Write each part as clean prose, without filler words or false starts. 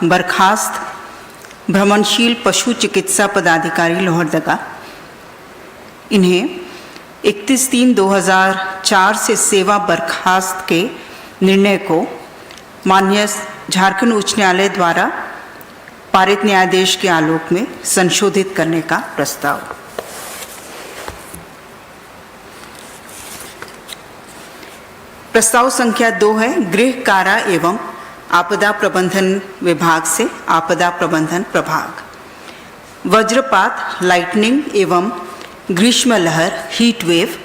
बर्खास्त भ्रमणशील पशु चिकित्सा पदाधिकारी लोहरदगा, इन्हें 31/3/2004 से सेवा बर्खास्त के निर्णय को माननीय झारखंड उच्च न्यायालय द्वारा पारित न्यायादेश के आलोक में संशोधित करने का प्रस्ताव। प्रस्ताव संख्या 2 है गृह कारा एवं आपदा प्रबंधन विभाग से आपदा प्रबंधन प्रभाग। वज्रपात, लाइटनिंग एवं ग्रीष्म लहर, हीट वेव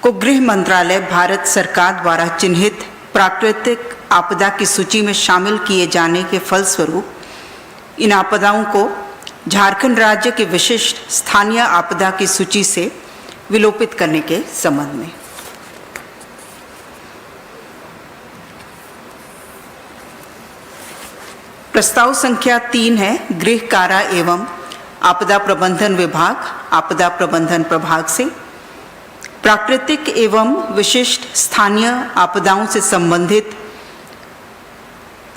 को गृह मंत्रालय भारत सरकार द्वारा चिन्हित प्राकृतिक आपदा की सूची में शामिल किए जाने के फलस्वरूप इन आपदाओं को झारखंड राज्य के विशिष्ट स्थानीय आपदा की सूची से विलोपित करने के संबंध में। प्रस्ताव संख्या 3 है गृह कारा एवं आपदा प्रबंधन विभाग, आपदा प्रबंधन प्रभाग से प्राकृतिक एवं विशिष्ट स्थानीय आपदाओं से संबंधित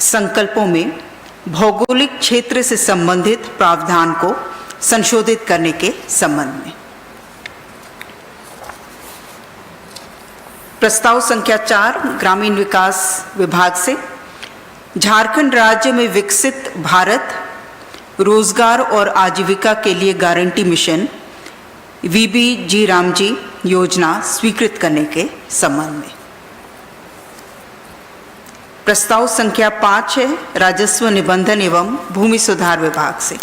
संकल्पों में भौगोलिक क्षेत्र से संबंधित प्रावधान को संशोधित करने के संबंध में। प्रस्ताव संख्या 4 ग्रामीण विकास विभाग से झारखंड राज्य में विकसित भारत रोजगार और आजीविका के लिए गारंटी मिशन VBG रामजी योजना स्वीकृत करने के संबंध में। प्रस्ताव संख्या 5 है राजस्व निबंधन एवं भूमि सुधार विभाग से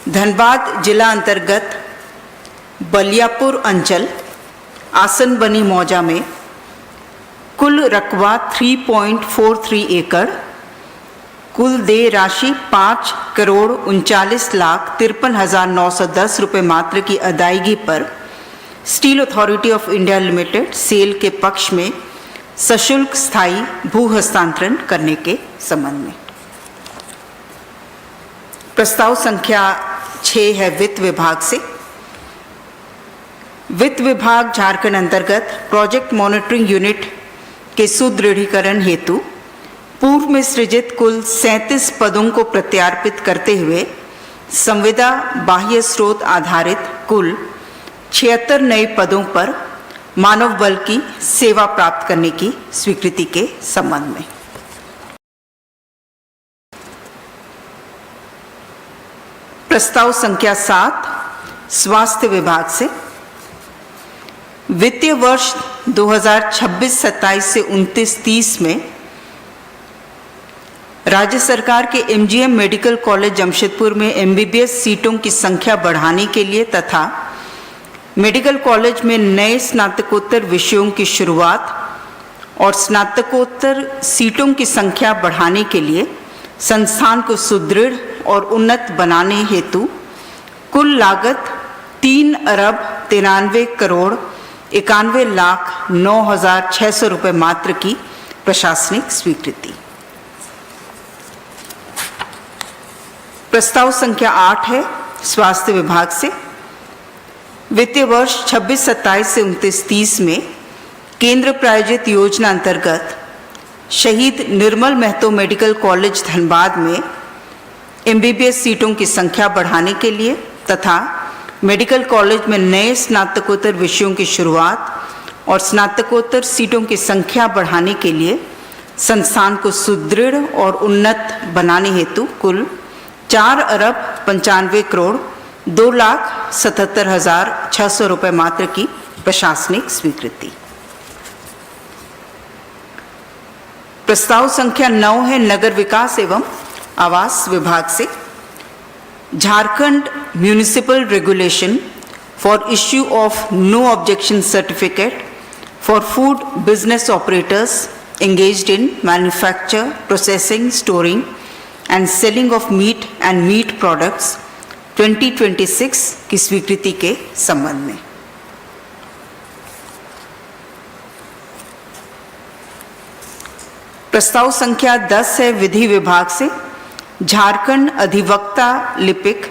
धनबाद जिला अंतर्गत बलियापुर अंचल आसन बनी मौजा में कुल रकबा 3.43 एकड़, कुल देय राशि 5,39,53,910 रुपये मात्र की अदायगी पर Steel Authority of India Limited SAIL के पक्ष में सशुल्क स्थायी भू हस्तांतरण करने के संबंध में। प्रस्ताव संख्या 6 है वित्त विभाग से। वित्त विभाग झारखंड अंतर्गत प्रोजेक्ट मॉनिटरिंग यूनिट के सुदृढ़ीकरण हेतु पूर्व में सृजित कुल 37 पदों को प्रत्यार्पित करते हुए संविदा बाह्य स्रोत आधारित कुल 76 नए पदों पर मानव बल की सेवा प्राप्त करने की स्वीकृति के संबंध में। प्रस्ताव संख्या 7 स्वास्थ्य विभाग से वित्तीय वर्ष 2026-27 से 29-30 में राज्य सरकार के MGM मेडिकल कॉलेज जमशेदपुर में MBBS सीटों की संख्या बढ़ाने के लिए तथा मेडिकल कॉलेज में नए स्नातकोत्तर विषयों की शुरुआत और स्नातकोत्तर सीटों की संख्या बढ़ाने के लिए संस्थान को सुदृढ़ और उन्नत बनाने हेतु कुल लागत 3,93,91,09,600 रुपये मात्र की प्रशासनिक स्वीकृति। प्रस्ताव संख्या 8 है स्वास्थ्य विभाग से वित्तीय वर्ष 26-27 से 29-30 में केंद्र प्रायोजित योजना अंतर्गत शहीद निर्मल महतो मेडिकल कॉलेज धनबाद में MBBS सीटों की संख्या बढ़ाने के लिए तथा मेडिकल कॉलेज में नए स्नातकोत्तर विषयों की शुरुआत और स्नातकोत्तर सीटों की संख्या बढ़ाने के लिए संस्थान को सुदृढ़ और उन्नत बनाने हेतु कुल 4,95,02,77,600 रुपये मात्र की प्रशासनिक स्वीकृति। प्रस्ताव संख्या 9 है नगर विकास एवं आवास विभाग से Jharkhand municipal regulation for issue of no objection certificate for food business operators engaged in manufacture, processing, storing and selling of meat and meat products 2026 की स्वीकृति के संबंध में। प्रस्ताव संख्या 10 है विधि विभाग से झारखंड अधिवक्ता लिपिक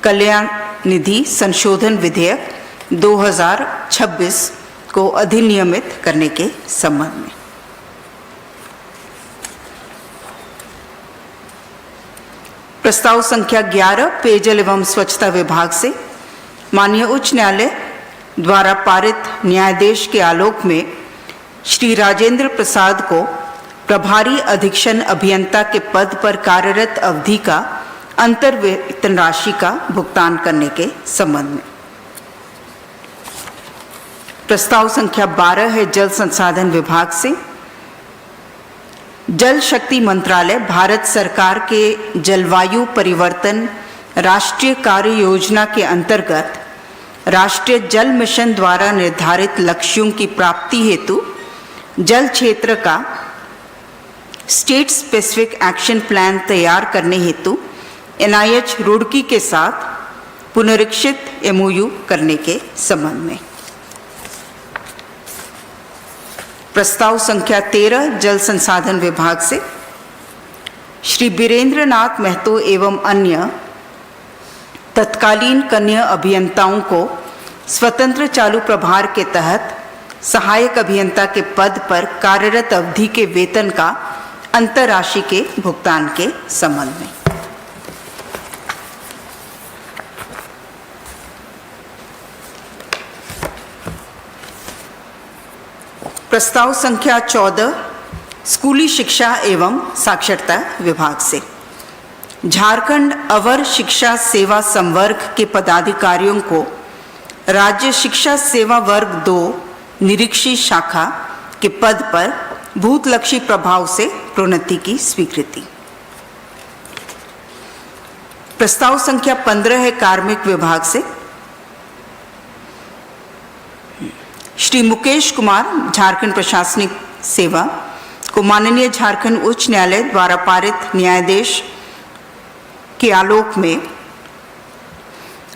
कल्याण निधि संशोधन विधेयक 2026 को अधिनियमित करने के संबंध में। प्रस्ताव संख्या 11 पेयजल एवं स्वच्छता विभाग से माननीय उच्च न्यायालय द्वारा पारित न्यायादेश के आलोक में श्री राजेंद्र प्रसाद को प्रभारी अधीक्षण अभियंता के पद पर कार्यरत अवधि का अंतर वेतन राशि का भुगतान करने के संबंध में। प्रस्ताव संख्या 12 है जल संसाधन विभाग से जल शक्ति मंत्रालय भारत सरकार के जलवायु परिवर्तन राष्ट्रीय कार्य योजना के अंतर्गत राष्ट्रीय जल मिशन द्वारा निर्धारित लक्ष्यों की प्राप्ति हेतु जल क्षेत्र का स्टेट स्पेसिफिक एक्शन प्लान तैयार करने हेतु NIH रुड़की के साथ पुनरीक्षित MOU करने के संबंध में। प्रस्ताव संख्या 13 जल संसाधन विभाग से श्री बीरेंद्र नाथ महतो एवं अन्य तत्कालीन कनीय अभियंताओं को स्वतंत्र चालू प्रभार के तहत सहायक अभियंता के पद पर कार्यरत अवधि के वेतन का अंतर राशि के भुगतान के संबंध में। प्रस्ताव संख्या 14 स्कूली शिक्षा एवं साक्षरता विभाग से झारखंड अवर शिक्षा सेवा संवर्ग के पदाधिकारियों को राज्य शिक्षा सेवा वर्ग 2 निरीक्षी शाखा के पद पर भूतलक्षी प्रभाव से प्रोन्नति की स्वीकृति। प्रस्ताव संख्या 15 है कार्मिक विभाग से श्री मुकेश कुमार झारखंड प्रशासनिक सेवा को माननीय झारखंड उच्च न्यायालय द्वारा पारित न्यायादेश के आलोक में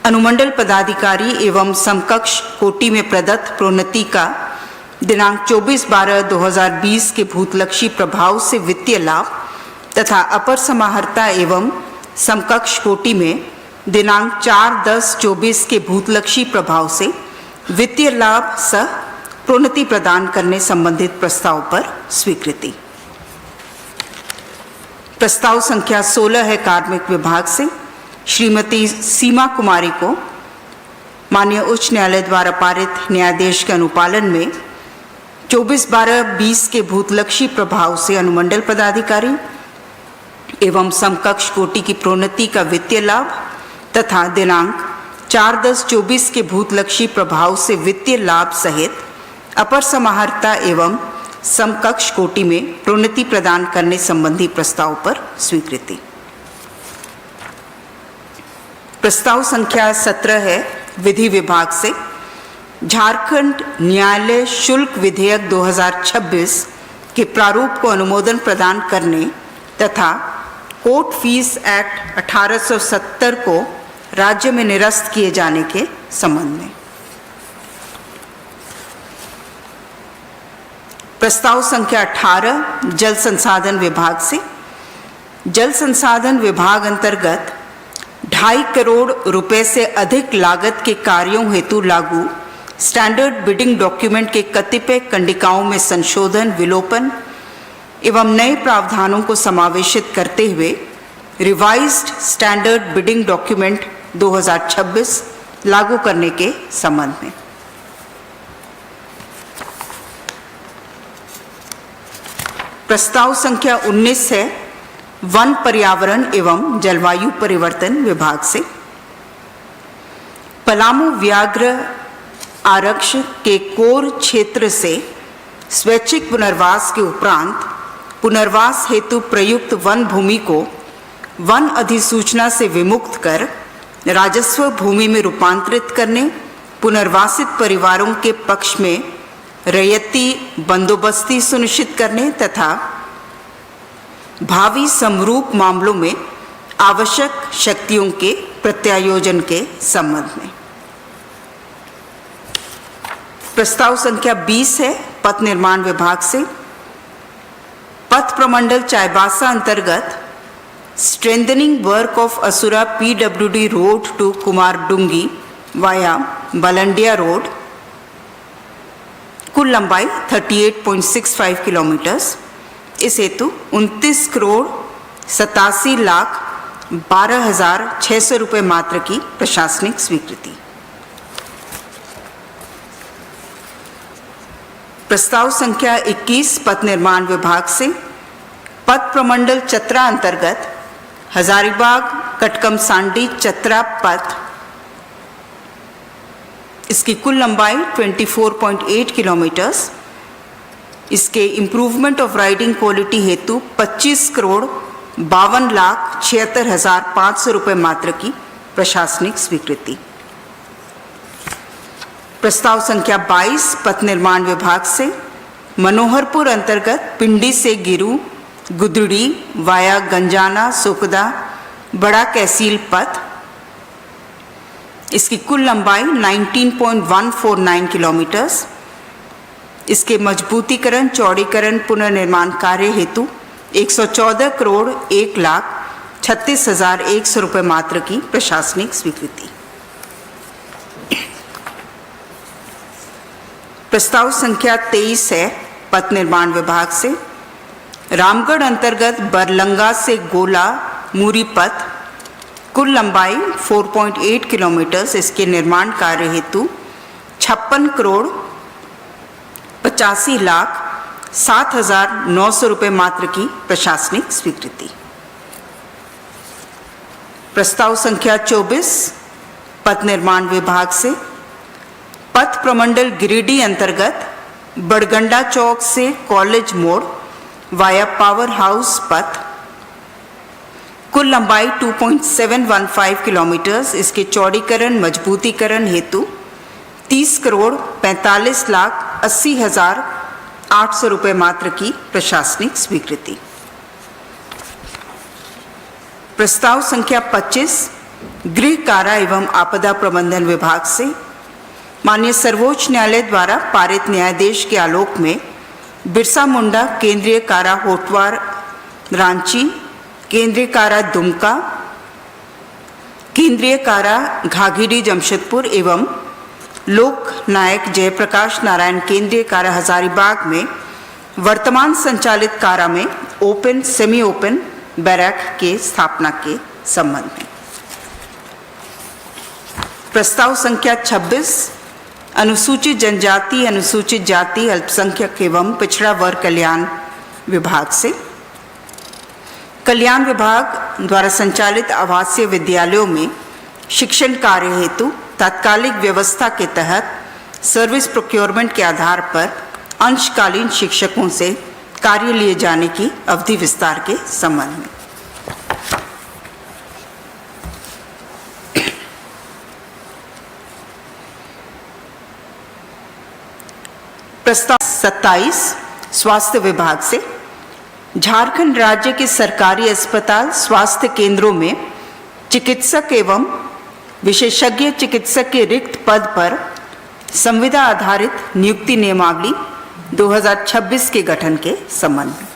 अनुमंडल पदाधिकारी एवं समकक्ष कोटि में प्रदत्त प्रोन्नति का दिनांक 24/12/2020 के भूतलक्षी प्रभाव से वित्तीय लाभ तथा अपर समाहर्ता एवं समकक्ष कोटि में दिनांक 4/10/24 के भूतलक्षी प्रभाव से वित्तीय लाभ सह प्रोन्नति प्रदान करने संबंधित प्रस्ताव पर स्वीकृति। प्रस्ताव संख्या 16 है कार्मिक विभाग से श्रीमती सीमा कुमारी को माननीय उच्च न्यायालय द्वारा पारित न्यायादेश के अनुपालन में 24/12/20 के भूतलक्षी प्रभाव से अनुमंडल पदाधिकारी एवं समकक्ष कोटि की प्रोन्नति का वित्तीय लाभ तथा दिनांक 4/10/24 के भूतलक्षी प्रभाव से वित्तीय लाभ सहित अपर समाहर्ता एवं समकक्ष कोटि में प्रोन्नति प्रदान करने संबंधी प्रस्ताव पर स्वीकृति। प्रस्ताव संख्या 17 है विधि विभाग से झारखंड न्यायालय शुल्क विधेयक 2026 के प्रारूप को अनुमोदन प्रदान करने तथा कोर्ट फीस एक्ट 1870 को राज्य में निरस्त किए जाने के संबंध में। प्रस्ताव संख्या 18 जल संसाधन विभाग से जल संसाधन विभाग अंतर्गत 2.5 करोड़ रुपए से अधिक लागत के कार्यों हेतु लागू स्टैंडर्ड बिडिंग डॉक्यूमेंट के कतिपय कंडिकाओं में संशोधन विलोपन एवं नए प्रावधानों को समावेशित करते हुए रिवाइज्ड स्टैंडर्ड बिडिंग डॉक्यूमेंट 2026 लागू करने के संबंध में। प्रस्ताव संख्या 19 है वन पर्यावरण एवं जलवायु परिवर्तन विभाग से पलामू व्याघ्र आरक्ष के कोर क्षेत्र से स्वैच्छिक पुनर्वास के उपरांत पुनर्वास हेतु प्रयुक्त वन भूमि को वन अधिसूचना से विमुक्त कर राजस्व भूमि में रूपांतरित करने पुनर्वासित परिवारों के पक्ष में रैयती बंदोबस्ती सुनिश्चित करने तथा भावी समरूप मामलों में आवश्यक शक्तियों के प्रत्यायोजन के संबंध में। प्रस्ताव संख्या 20 है पथ निर्माण विभाग से पथ प्रमंडल चाईबासा अंतर्गत strengthening work of Asura PWD road to Kumardungi via Balandia road, कुल लंबाई 38.65 किलोमीटर। इस हेतु 29 करोड़ 87 लाख 12,600 रुपये मात्र की प्रशासनिक स्वीकृति। प्रस्ताव संख्या 21 पथ निर्माण विभाग से पथ प्रमंडल चतरा अंतर्गत हजारीबाग कटकमसांडी चतरा पथ, इसकी कुल लंबाई 24.8 किलोमीटर्स, इसके इम्प्रूवमेंट ऑफ राइडिंग क्वालिटी हेतु 25,52,76,500 रुपये मात्र की प्रशासनिक स्वीकृति। प्रस्ताव संख्या 22 पथ निर्माण विभाग से मनोहरपुर अंतर्गत पिंडी से गिरू गुदड़ी वाया गंजाना सोकदा बड़ा कैसील पथ, इसकी कुल लंबाई 19.149 किलोमीटर्स, इसके मजबूतीकरण चौड़ीकरण पुनर्निर्माण कार्य हेतु 114,01,36,100 रुपये मात्र की प्रशासनिक स्वीकृति। प्रस्ताव संख्या 23 है पथ निर्माण विभाग से रामगढ़ अंतर्गत बरलंगा से गोला मूरी पथ, कुल लंबाई 4.8 किलोमीटर्स, इसके निर्माण कार्य हेतु 56,85,07,900 रुपये मात्र की प्रशासनिक स्वीकृति। प्रस्ताव संख्या 24 पथ निर्माण विभाग से पथ प्रमंडल गिरिडीह अंतर्गत बड़गंडा चौक से कॉलेज मोड़ वाया पावर हाउस पथ, कुल लंबाई 2.715 किलोमीटर्स, इसके चौड़ीकरण मजबूतीकरण हेतु 30,45,80,800 रुपये मात्र की प्रशासनिक स्वीकृति। प्रस्ताव संख्या 25 गृह कारा एवं आपदा प्रबंधन विभाग से माननीय सर्वोच्च न्यायालय द्वारा पारित न्यायादेश के आलोक में बिरसा मुंडा केंद्रीय कारा होटवार रांची, केंद्रीय कारा दुमका, केंद्रीय कारा घाघीडी जमशेदपुर एवं लोक नायक जयप्रकाश नारायण केंद्रीय कारा हजारीबाग में वर्तमान संचालित कारा में ओपन सेमी ओपन बैरक के स्थापना के संबंध में। प्रस्ताव संख्या 26 अनुसूचित जनजाति अनुसूचित जाति अल्पसंख्यक एवं पिछड़ा वर्ग कल्याण विभाग से कल्याण विभाग द्वारा संचालित आवासीय विद्यालयों में शिक्षण कार्य हेतु तात्कालिक व्यवस्था के तहत सर्विस प्रोक्योरमेंट के आधार पर अंशकालीन शिक्षकों से कार्य लिए जाने की अवधि विस्तार के संबंध में। प्रस्ताव 27 स्वास्थ्य विभाग से झारखंड राज्य के सरकारी अस्पताल स्वास्थ्य केंद्रों में चिकित्सक एवं विशेषज्ञ चिकित्सक के रिक्त पद पर संविदा आधारित नियुक्ति नियमावली 2026 के गठन के संबंध में।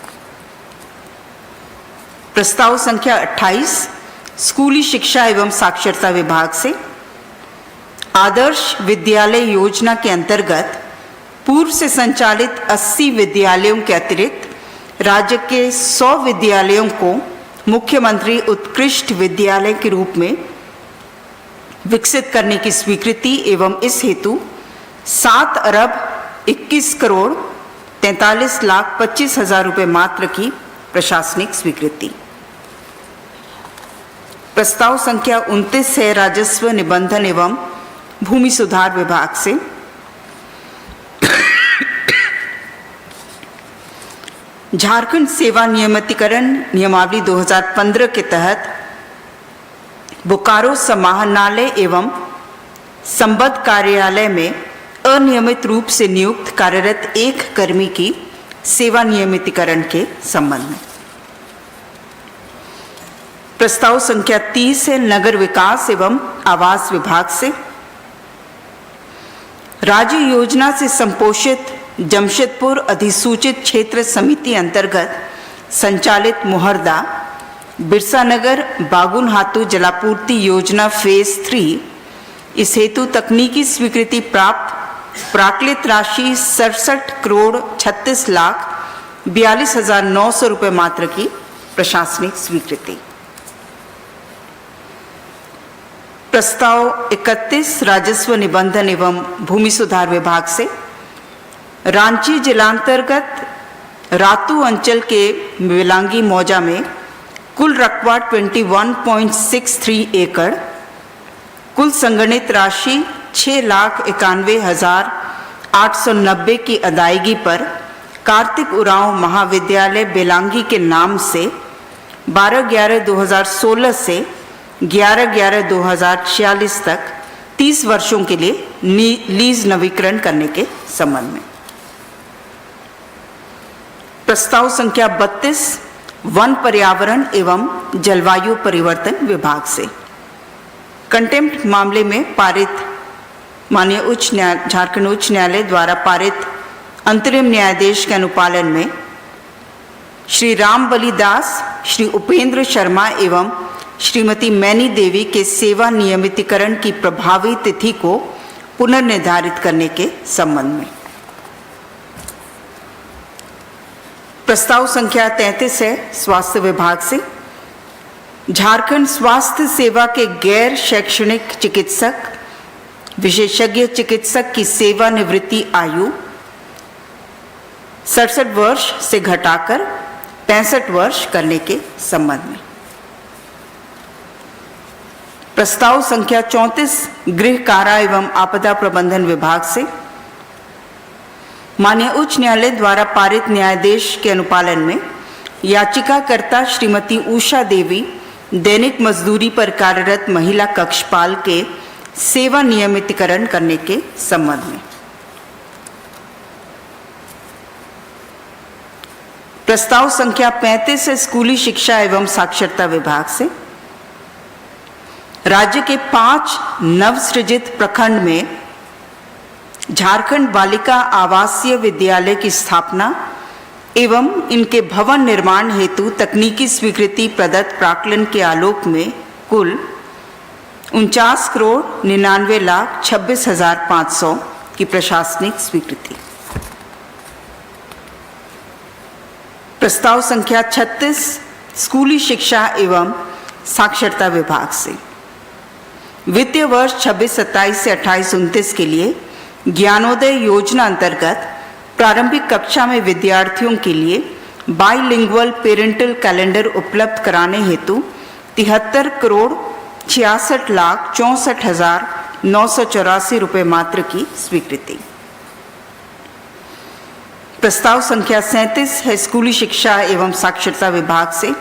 प्रस्ताव संख्या 28 स्कूली शिक्षा एवं साक्षरता विभाग से आदर्श विद्यालय योजना के अंतर्गत पूर्व से संचालित 80 विद्यालयों के अतिरिक्त राज्य के 100 विद्यालयों को मुख्यमंत्री उत्कृष्ट विद्यालय के रूप में विकसित करने की स्वीकृति एवं इस हेतु 7,21,43,25,000 रुपये मात्र की प्रशासनिक स्वीकृति। प्रस्ताव संख्या 29 है राजस्व निबंधन एवं भूमि सुधार विभाग से झारखंड सेवा नियमितीकरण नियमावली 2015 के तहत बोकारो समाहरणालय एवं संबद्ध कार्यालय में अनियमित रूप से नियुक्त कार्यरत एक कर्मी की सेवा नियमितीकरण के संबंध में। प्रस्ताव संख्या 30 है नगर विकास एवं आवास विभाग से राज्य योजना से संपोषित जमशेदपुर अधिसूचित क्षेत्र समिति अंतर्गत संचालित मुहर्दा बिरसा नगर बागुनहातू जलापूर्ति योजना फेज 3 इस हेतु तकनीकी स्वीकृति प्राप्त प्राक्कलित राशि 67,36,42,900 रुपये मात्र की प्रशासनिक स्वीकृति। प्रस्ताव 31 राजस्व निबंधन एवं भूमि सुधार विभाग से रांची जिलांतर्गत रातू अंचल के बिलांगी मौजा में कुल रकबा 21.63 एकड़, कुल संगणित राशि 6,91,890 की अदायगी पर कार्तिक उरांव महाविद्यालय बेलांगी के नाम से 12/11/2016 से 11/11/2046 तक 30 वर्षों के लिए लीज नवीकरण करने के संबंध में। प्रस्ताव संख्या 32 वन पर्यावरण एवं जलवायु परिवर्तन विभाग से कंटेम्प्ट मामले में पारित माननीय झारखंड उच्च न्यायालय द्वारा पारित अंतरिम न्यायादेश के अनुपालन में श्री रामबली दास, श्री उपेंद्र शर्मा एवं श्रीमती मैनी देवी के सेवा नियमितीकरण की प्रभावी तिथि को पुनर्निर्धारित करने के संबंध में। प्रस्ताव संख्या 33 है स्वास्थ्य विभाग से झारखंड स्वास्थ्य सेवा के गैर शैक्षणिक चिकित्सक विशेषज्ञ चिकित्सक की सेवानिवृत्ति आयु 67 वर्ष से घटाकर 65 वर्ष करने के संबंध में। प्रस्ताव संख्या 34 गृह कारा एवं आपदा प्रबंधन विभाग से माननीय उच्च न्यायालय द्वारा पारित न्यायादेश के अनुपालन में याचिकाकर्ता श्रीमती उषा देवी दैनिक मजदूरी पर कार्यरत महिला कक्षपाल के सेवा नियमितीकरण करने के संबंध में। प्रस्ताव संख्या 35 है स्कूली शिक्षा एवं साक्षरता विभाग से राज्य के 5 नवसृजित प्रखंड में झारखंड बालिका आवासीय विद्यालय की स्थापना एवं इनके भवन निर्माण हेतु तकनीकी स्वीकृति प्रदत्त प्राक्कलन के आलोक में कुल 49,99,26,500 की प्रशासनिक स्वीकृति। प्रस्ताव संख्या 36 स्कूली शिक्षा एवं साक्षरता विभाग से वित्तीय वर्ष 26-27 से 28-29 के लिए ज्ञानोदय योजना अंतर्गत प्रारंभिक कक्षा में विद्यार्थियों के लिए बाइलिंगुअल पेरेंटल कैलेंडर उपलब्ध कराने हेतु 73,66,64,984 रुपये मात्र की स्वीकृति। प्रस्ताव संख्या 37 है स्कूली शिक्षा एवं साक्षरता विभाग से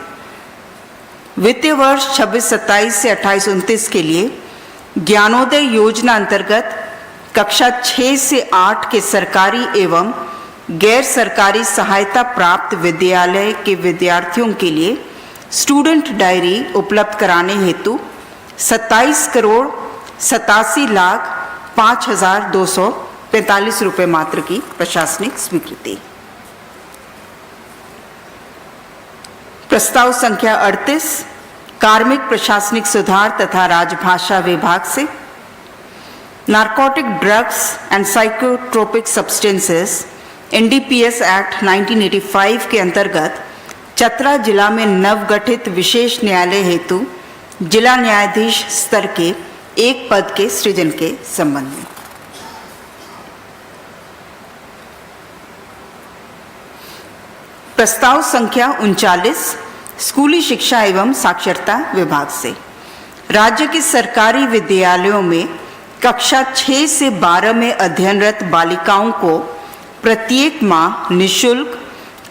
वित्तीय वर्ष 26-27 से 28-29 के लिए ज्ञानोदय योजना अंतर्गत कक्षा 6 से 8 के सरकारी एवं गैर सरकारी सहायता प्राप्त विद्यालय के विद्यार्थियों के लिए स्टूडेंट डायरी उपलब्ध कराने हेतु 27,87,05,245 रुपये मात्र की प्रशासनिक स्वीकृति। प्रस्ताव संख्या 38 कार्मिक प्रशासनिक सुधार तथा राजभाषा विभाग से narcotic drugs and psychotropic substances NDPS act 1985 के अंतर्गत चतरा जिला में नवगठित विशेष न्यायालय हेतु जिला न्यायाधीश स्तर के एक पद के सृजन के संबंध में। प्रस्ताव संख्या 39 स्कूली शिक्षा एवं साक्षरता विभाग से राज्य के सरकारी विद्यालयों में कक्षा 6 से 12 में अध्ययनरत बालिकाओं को प्रत्येक माह निःशुल्क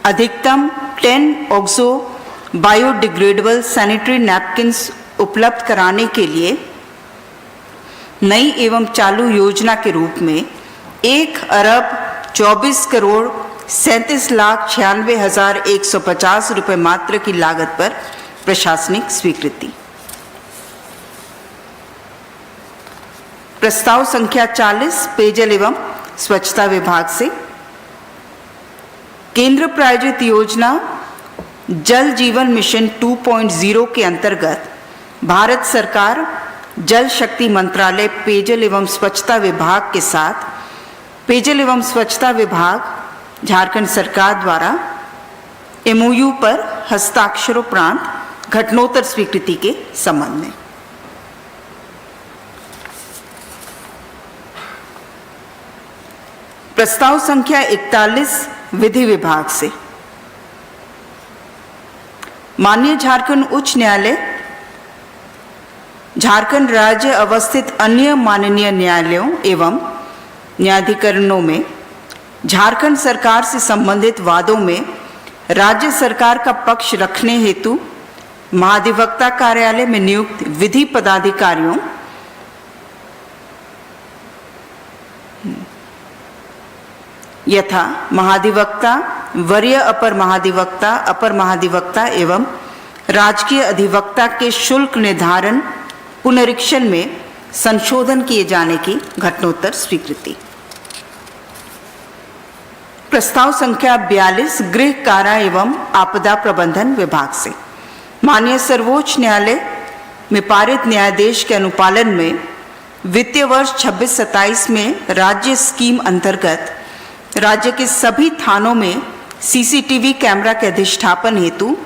अधिकतम 10 ऑक्सो बायोडिग्रेडेबल सैनिटरी नैपकिन्स उपलब्ध कराने के लिए नई एवं चालू योजना के रूप में 1,24,37,96,150 रुपये मात्र की लागत पर प्रशासनिक स्वीकृति। प्रस्ताव संख्या 40 पेयजल एवं स्वच्छता विभाग से केंद्र प्रायोजित योजना जल जीवन मिशन 2.0 के अंतर्गत भारत सरकार जल शक्ति मंत्रालय पेयजल एवं स्वच्छता विभाग के साथ पेयजल एवं स्वच्छता विभाग झारखंड सरकार द्वारा MOU पर हस्ताक्षरोपरांत घटनोत्तर स्वीकृति के संबंध में। प्रस्ताव संख्या 41 विधि विभाग से। माननीय झारखंड उच्च न्यायालय, झारखंड राज्य अवस्थित अन्य माननीय न्यायालयों एवं न्यायाधिकरणों में झारखंड सरकार से संबंधित वादों में राज्य सरकार का पक्ष रखने हेतु महाधिवक्ता कार्यालय में नियुक्त विधि पदाधिकारियों यथा महाधिवक्ता, वरीय अपर महाधिवक्ता एवं राजकीय अधिवक्ता के शुल्क निर्धारण पुनरीक्षण में संशोधन किए जाने की घटनोत्तर स्वीकृति। प्रस्ताव संख्या 42 गृह कारा एवं आपदा प्रबंधन विभाग से। माननीय सर्वोच्च न्यायालय में पारित न्यायादेश के अनुपालन में वित्तीय वर्ष 26-27 में राज्य स्कीम अंतर्गत राज्य के सभी थानों में सीसीटीवी कैमरा के अधिष्ठापन हेतु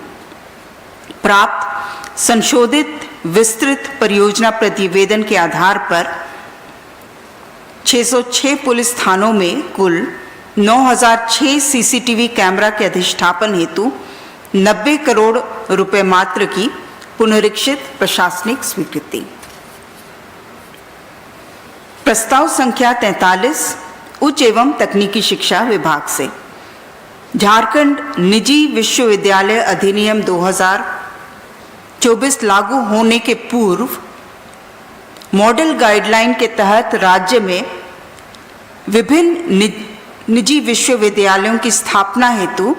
प्राप्त संशोधित विस्तृत परियोजना प्रतिवेदन के आधार पर 606 पुलिस थानों में कुल 9006 सीसीटीवी कैमरा के अधिष्ठापन हेतु 90 करोड़ रुपए मात्र की पुनरीक्षित प्रशासनिक स्वीकृति। प्रस्ताव संख्या 43 उच्च एवं तकनीकी शिक्षा विभाग से। झारखंड निजी विश्वविद्यालय अधिनियम 2024 लागू होने के पूर्व मॉडल गाइडलाइन के तहत राज्य में विभिन्न निजी विश्वविद्यालयों की स्थापना हेतु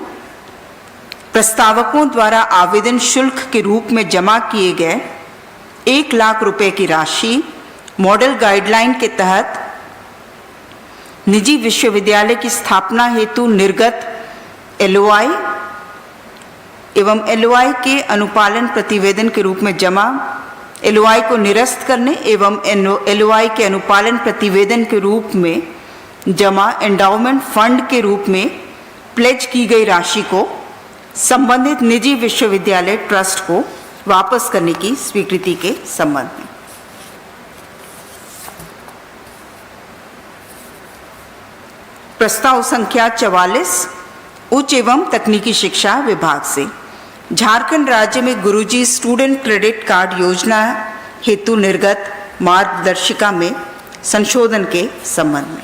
प्रस्तावकों द्वारा आवेदन शुल्क के रूप में जमा किए गए 1 लाख रुपए की राशि मॉडल गाइडलाइन के तहत निजी विश्वविद्यालय की स्थापना हेतु निर्गत LOI एवं LOI के अनुपालन प्रतिवेदन के रूप में जमा, LOI को निरस्त करने एवं LOI के अनुपालन प्रतिवेदन के रूप में जमा एंडाउमेंट फंड के रूप में प्लेज की गई राशि को संबंधित निजी विश्वविद्यालय ट्रस्ट को वापस करने की स्वीकृति के संबंध में। प्रस्ताव संख्या 44 उच्च एवं तकनीकी शिक्षा विभाग से। झारखंड राज्य में गुरुजी स्टूडेंट क्रेडिट कार्ड योजना हेतु निर्गत मार्गदर्शिका में संशोधन के संबंध में।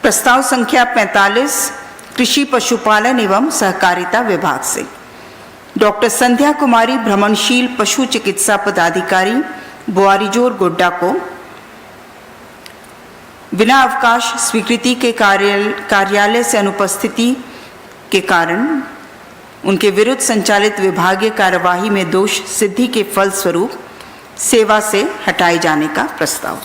प्रस्ताव संख्या 45 कृषि पशुपालन एवं सहकारिता विभाग से। डॉक्टर संध्या कुमारी भ्रमणशील पशु चिकित्सा पदाधिकारी बुआरीजोर गोड्डा को बिना अवकाश स्वीकृति के कार्यालय से अनुपस्थिति के कारण उनके विरुद्ध संचालित विभागीय कार्यवाही में दोष सिद्धि के फलस्वरूप सेवा से हटाए जाने का प्रस्ताव।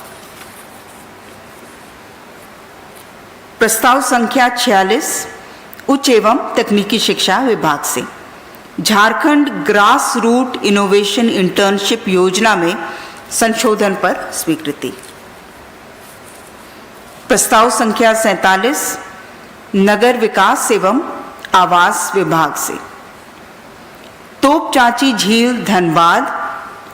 प्रस्ताव संख्या 46 उच्च एवं तकनीकी शिक्षा विभाग से। Jharkhand grass root innovation internship योजना में संशोधन पर स्वीकृति। प्रस्ताव संख्या 47 नगर विकास एवं आवास विभाग से। तोपचांची झील धनबाद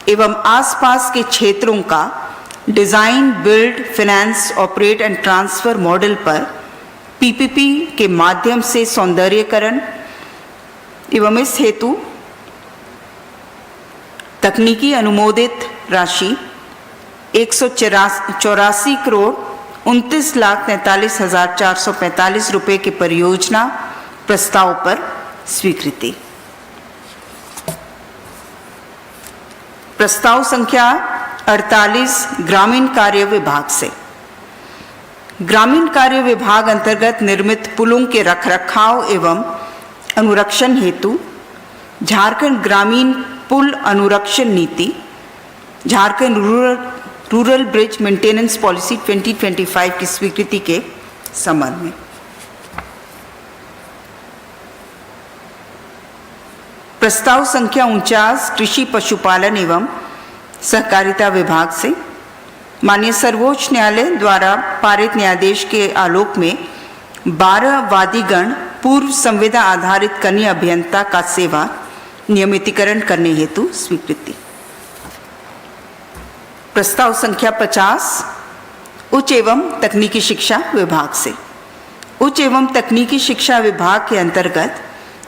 एवं आसपास के क्षेत्रों का design, build, finance, operate and transfer model पर PPP के माध्यम से सौंदर्यीकरण एवं इस हेतु तकनीकी अनुमोदित राशि 184 करोड़ 29,43,445 रुपए के परियोजना प्रस्ताव पर स्वीकृति। प्रस्ताव संख्या 48 ग्रामीण कार्य विभाग से। ग्रामीण कार्य विभाग अंतर्गत निर्मित पुलों के रखरखाव एवं अनुरक्षण हेतु झारखंड ग्रामीण पुल अनुरक्षण नीति, Jharkhand rural bridge maintenance policy 2025 की स्वीकृति के संबंध में। प्रस्ताव संख्या 49 कृषि पशुपालन एवं सहकारिता विभाग से। माननीय सर्वोच्च न्यायालय द्वारा पारित न्यायादेश के आलोक में 12 वादीगण पूर्व संविदा आधारित कनीय अभियंता का सेवा नियमितीकरण करने हेतु स्वीकृति। प्रस्ताव संख्या 50 उच्च एवं तकनीकी शिक्षा विभाग से। उच्च एवं तकनीकी शिक्षा विभाग के अंतर्गत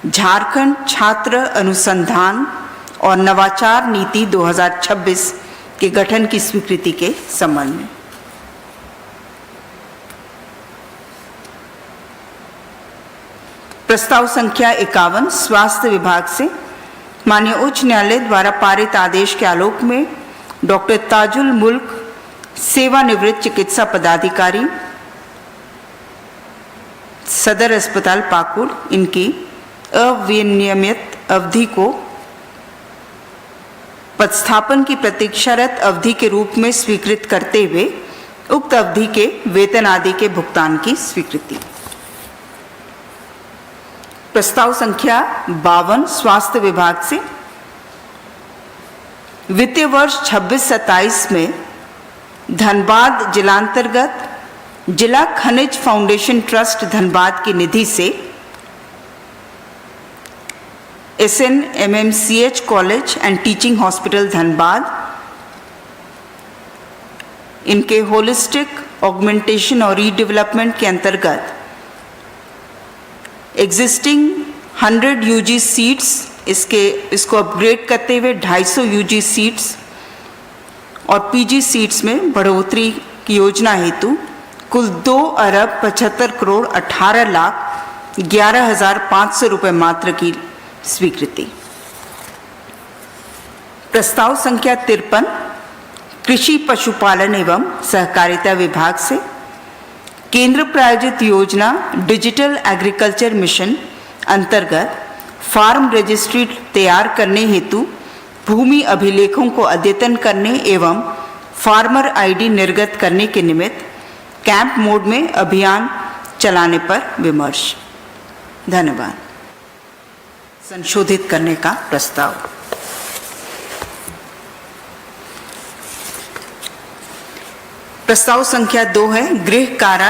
झारखंड छात्र अनुसंधान और नवाचार नीति 2026 के गठन की स्वीकृति के संबंध में। प्रस्ताव संख्या 51 स्वास्थ्य विभाग से। माननीय उच्च न्यायालय द्वारा पारित आदेश के आलोक में डॉक्टर ताजुल मुल्क सेवानिवृत्त चिकित्सा पदाधिकारी सदर अस्पताल पाकुड़ इनकी अविनियमित अवधि को पदस्थापन की प्रतीक्षारत अवधि के रूप में स्वीकृत करते हुए उक्त अवधि के वेतन आदि के भुगतान की स्वीकृति। प्रस्ताव संख्या 52 स्वास्थ्य विभाग से। वित्तीय वर्ष 26-27 में धनबाद जिलांतर्गत जिला खनिज फाउंडेशन ट्रस्ट धनबाद की निधि से SNMMCH college and teaching hospital Dhanbad इनके होलिस्टिक ऑगमेंटेशन और रीडेवलपमेंट के अंतर्गत एग्जिस्टिंग 100 UG सीट्स इसको अपग्रेड करते हुए 250 UG सीट्स और PG सीट्स में बढ़ोतरी की योजना हेतु कुल 2,75,18,11,500 रुपये मात्र की स्वीकृति। प्रस्ताव संख्या 53 कृषि पशुपालन एवं सहकारिता विभाग से। केंद्र प्रायोजित योजना डिजिटल एग्रीकल्चर मिशन अंतर्गत फार्म रजिस्ट्री तैयार करने हेतु भूमि अभिलेखों को अद्यतन करने एवं फार्मर आईडी निर्गत करने के निमित्त कैंप मोड में अभियान चलाने पर विमर्श। धन्यवाद। संशोधित करने का प्रस्ताव। प्रस्ताव संख्या 2 है गृह कारा